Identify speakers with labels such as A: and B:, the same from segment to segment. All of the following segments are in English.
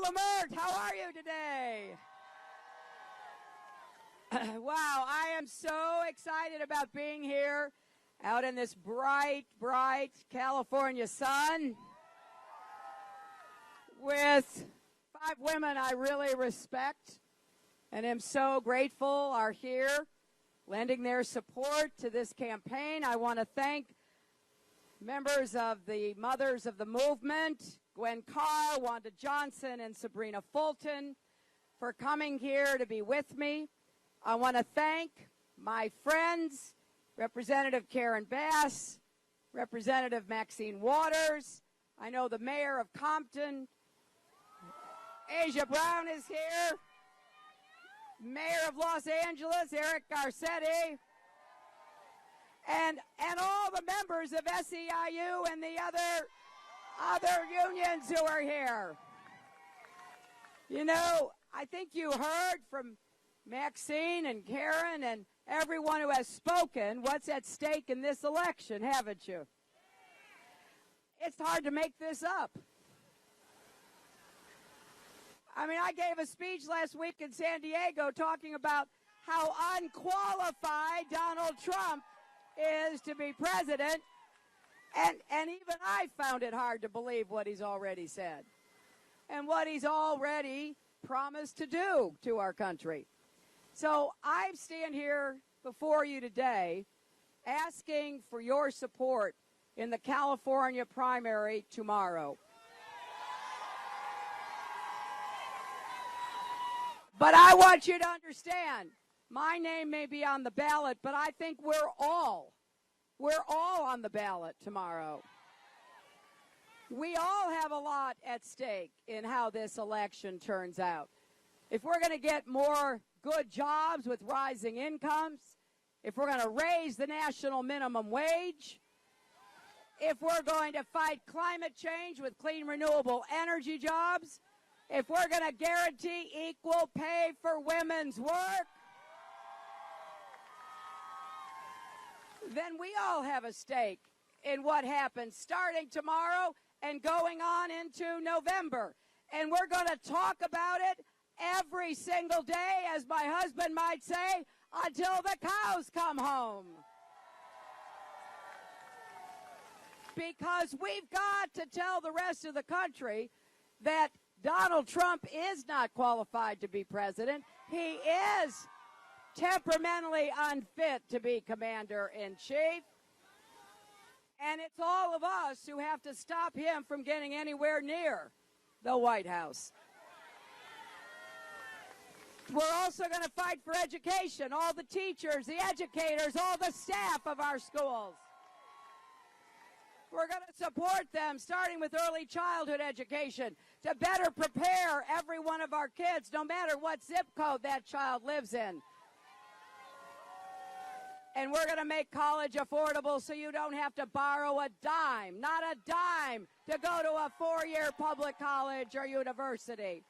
A: Lamert, how are you today? Wow, I am so excited about being here out in this bright, bright California sun with 5 women I really respect and am so grateful are here lending their support to this campaign. I want to thank members of the Mothers of the Movement, Gwen Carr, Wanda Johnson, and Sabrina Fulton for coming here to be with me. I want to thank my friends, Representative Karen Bass, Representative Maxine Waters. I know the mayor of Compton, Asia Brown is here. Mayor of Los Angeles, Eric Garcetti. And all the members of SEIU and the other unions who are here. You know, I think you heard from Maxine and Karen and everyone who has spoken what's at stake in this election, haven't you? It's hard to make this up. I mean, I gave a speech last week in San Diego talking about how unqualified Donald Trump is to be president, and even I found it hard to believe what he's already said and what he's already promised to do to our country. So I stand here before you today asking for your support in the California primary tomorrow. But I want you to understand, my name may be on the ballot, but I think we're all on the ballot tomorrow. We all have a lot at stake in how this election turns out. If we're going to get more good jobs with rising incomes, if we're going to raise the national minimum wage, if we're going to fight climate change with clean, renewable energy jobs, if we're going to guarantee equal pay for women's work, then we all have a stake in what happens starting tomorrow and going on into November. And we're going to talk about it every single day, as my husband might say, until the cows come home. Because we've got to tell the rest of the country that Donald Trump is not qualified to be president. He is temperamentally unfit to be commander-in-chief. And it's all of us who have to stop him from getting anywhere near the White House. We're also going to fight for education, all the teachers, the educators, all the staff of our schools. We're going to support them, starting with early childhood education, to better prepare every one of our kids, no matter what zip code that child lives in. And we're going to make college affordable so you don't have to borrow a dime, not a dime, to go to a 4-year public college or university.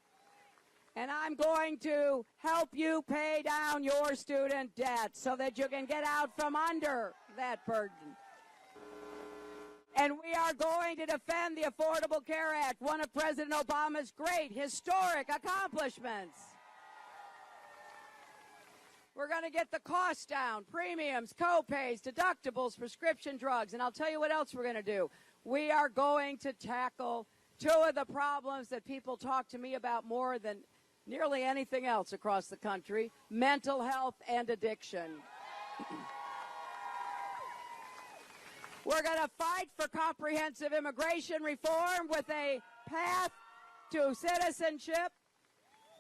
A: And I'm going to help you pay down your student debt so that you can get out from under that burden. And we are going to defend the Affordable Care Act, one of President Obama's great historic accomplishments. We're going to get the cost down, premiums, co-pays, deductibles, prescription drugs. And I'll tell you what else we're going to do. We are going to tackle 2 of the problems that people talk to me about more than nearly anything else across the country: mental health and addiction. We're going to fight for comprehensive immigration reform with a path to citizenship.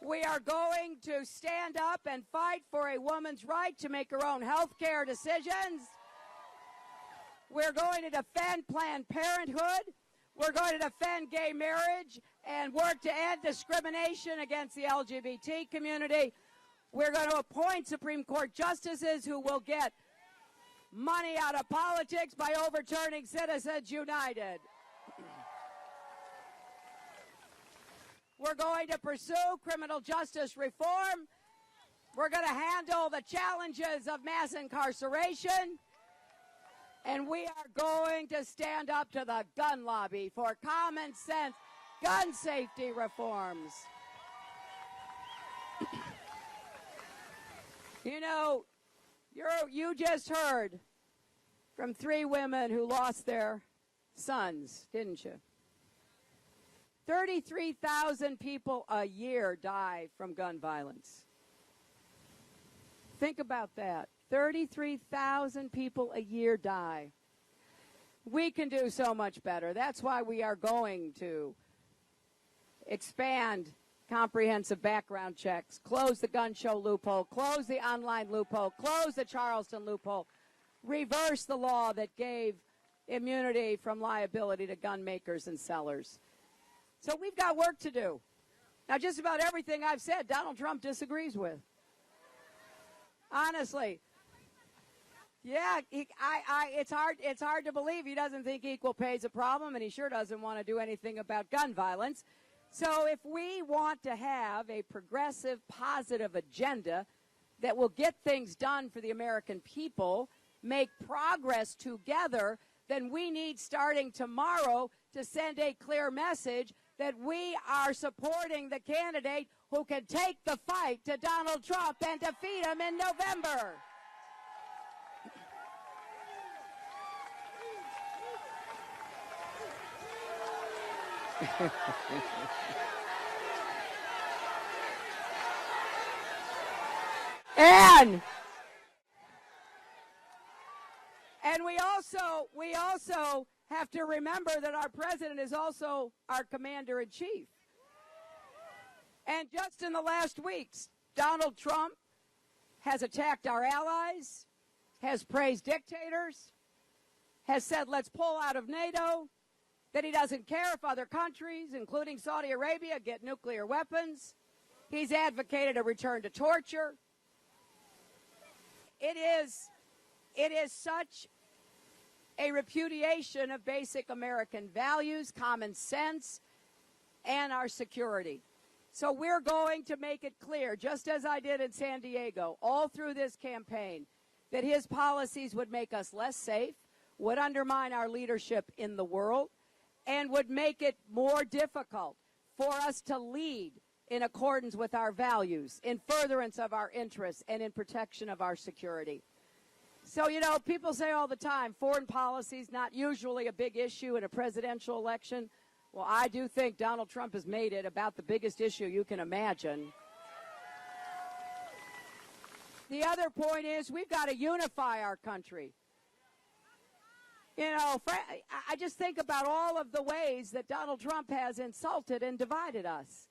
A: We are going to stand up and fight for a woman's right to make her own health care decisions. We're going to defend Planned Parenthood. We're going to defend gay marriage and work to end discrimination against the LGBT community. We're going to appoint Supreme Court justices who will get money out of politics by overturning Citizens United. We're going to pursue criminal justice reform. We're going to handle the challenges of mass incarceration. And we are going to stand up to the gun lobby for common sense gun safety reforms. You know, you just heard from 3 women who lost their sons, didn't you? 33,000 people a year die from gun violence. Think about that. 33,000 people a year die. We can do so much better. That's why we are going to expand comprehensive background checks, close the gun show loophole, close the online loophole, close the Charleston loophole, reverse the law that gave immunity from liability to gun makers and sellers. So we've got work to do. Now, just about everything I've said, Donald Trump disagrees with. Honestly. Yeah, it's hard to believe he doesn't think equal pay is a problem, and he sure doesn't want to do anything about gun violence. So if we want to have a progressive, positive agenda that will get things done for the American people, make progress together, then we need, starting tomorrow, to send a clear message that we are supporting the candidate who can take the fight to Donald Trump and defeat him in November. And we also have to remember that our president is also our commander-in-chief. And just in the last weeks, Donald Trump has attacked our allies, has praised dictators, has said let's pull out of NATO, that he doesn't care if other countries, including Saudi Arabia, get nuclear weapons. He's advocated a return to torture. It is such a repudiation of basic American values, common sense, and our security. So we're going to make it clear, just as I did in San Diego, all through this campaign, that his policies would make us less safe, would undermine our leadership in the world, and would make it more difficult for us to lead in accordance with our values, in furtherance of our interests, and in protection of our security. So, you know, people say all the time, foreign policy is not usually a big issue in a presidential election. Well, I do think Donald Trump has made it about the biggest issue you can imagine. The other point is we've got to unify our country. You know, I just think about all of the ways that Donald Trump has insulted and divided us.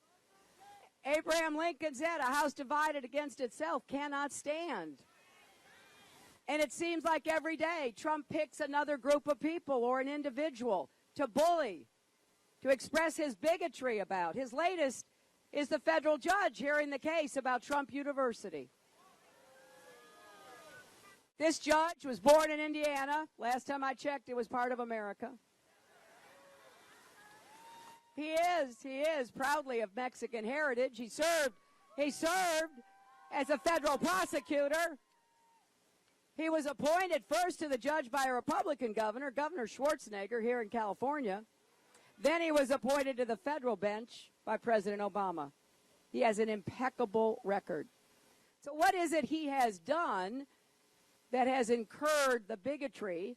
A: Abraham Lincoln said, a house divided against itself cannot stand. And it seems like every day Trump picks another group of people or an individual to bully, to express his bigotry about. His latest is the federal judge hearing the case about Trump University. This judge was born in Indiana. Last time I checked, it was part of America. He is proudly of Mexican heritage. He served as a federal prosecutor. He was appointed first to the judge by a Republican governor, Governor Schwarzenegger, here in California. Then he was appointed to the federal bench by President Obama. He has an impeccable record. So what is it he has done that has incurred the bigotry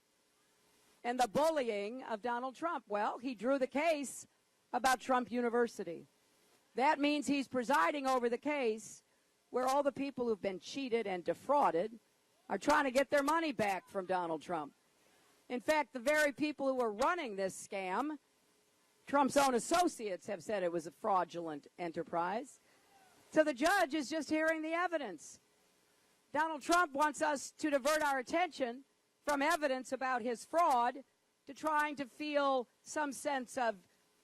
A: and the bullying of Donald Trump? Well, he drew the case about Trump University. That means he's presiding over the case where all the people who've been cheated and defrauded are trying to get their money back from Donald Trump. In fact, the very people who were running this scam, Trump's own associates, have said it was a fraudulent enterprise. So the judge is just hearing the evidence. Donald Trump wants us to divert our attention from evidence about his fraud to trying to feel some sense of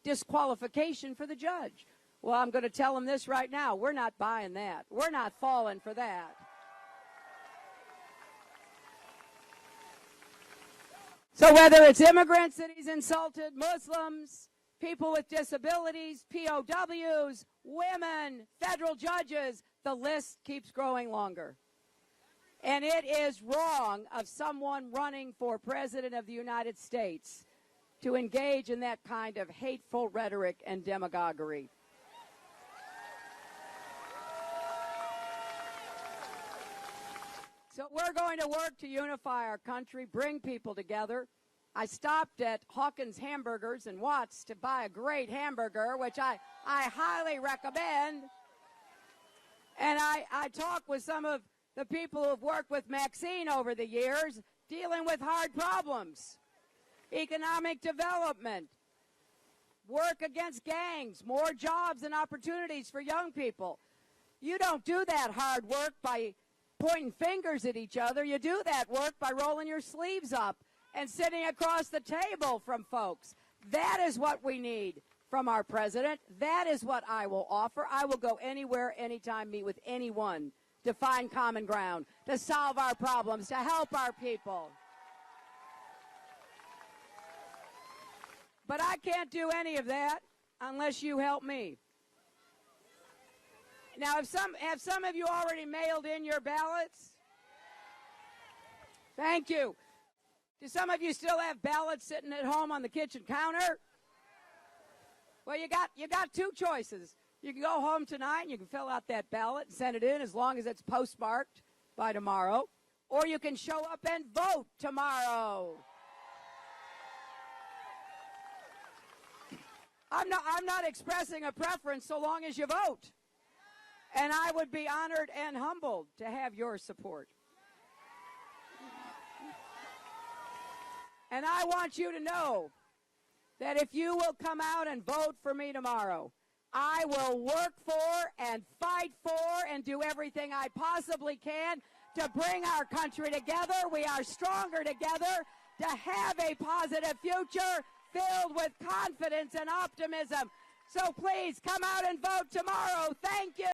A: disqualification for the judge. Well, I'm going to tell him this right now. We're not buying that. We're not falling for that. So whether it's immigrants that he's insulted, Muslims, people with disabilities, POWs, women, federal judges, the list keeps growing longer. And it is wrong of someone running for president of the United States to engage in that kind of hateful rhetoric and demagoguery. So we're going to work to unify our country, bring people together. I stopped at Hawkins Hamburgers in Watts to buy a great hamburger, which I highly recommend. And I talked with some of the people who've worked with Maxine over the years, dealing with hard problems, economic development, work against gangs, more jobs and opportunities for young people. You don't do that hard work by pointing fingers at each other. You do that work by rolling your sleeves up and sitting across the table from folks. That is what we need from our president. That is what I will offer. I will go anywhere, anytime, meet with anyone to find common ground, to solve our problems, to help our people. But I can't do any of that unless you help me. Now, have some of you already mailed in your ballots? Thank you. Do some of you still have ballots sitting at home on the kitchen counter? Well, you got two choices. You can go home tonight and you can fill out that ballot and send it in as long as it's postmarked by tomorrow, or you can show up and vote tomorrow. I'm not expressing a preference so long as you vote. And I would be honored and humbled to have your support. And I want you to know that if you will come out and vote for me tomorrow, I will work for and fight for and do everything I possibly can to bring our country together. We are stronger together to have a positive future filled with confidence and optimism. So please come out and vote tomorrow. Thank you.